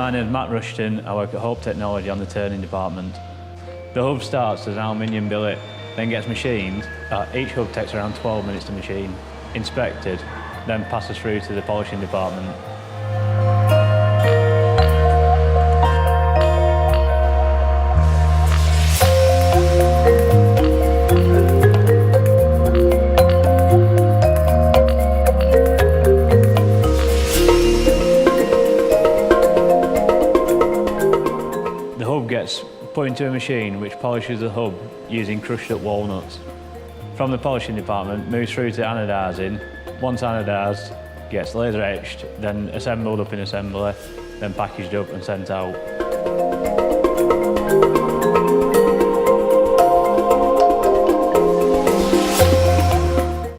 My name is Matt Rushton. I work at Hope Technology on the turning department. The hub starts as an aluminium billet, then gets machined. Each hub takes around 12 minutes to machine, inspected, then passes through to the polishing department. The hub gets put into a machine which polishes the hub using crushed up walnuts. From the polishing department, moves through to anodising. Once anodised, gets laser etched, then assembled up in assembly, then packaged up and sent out.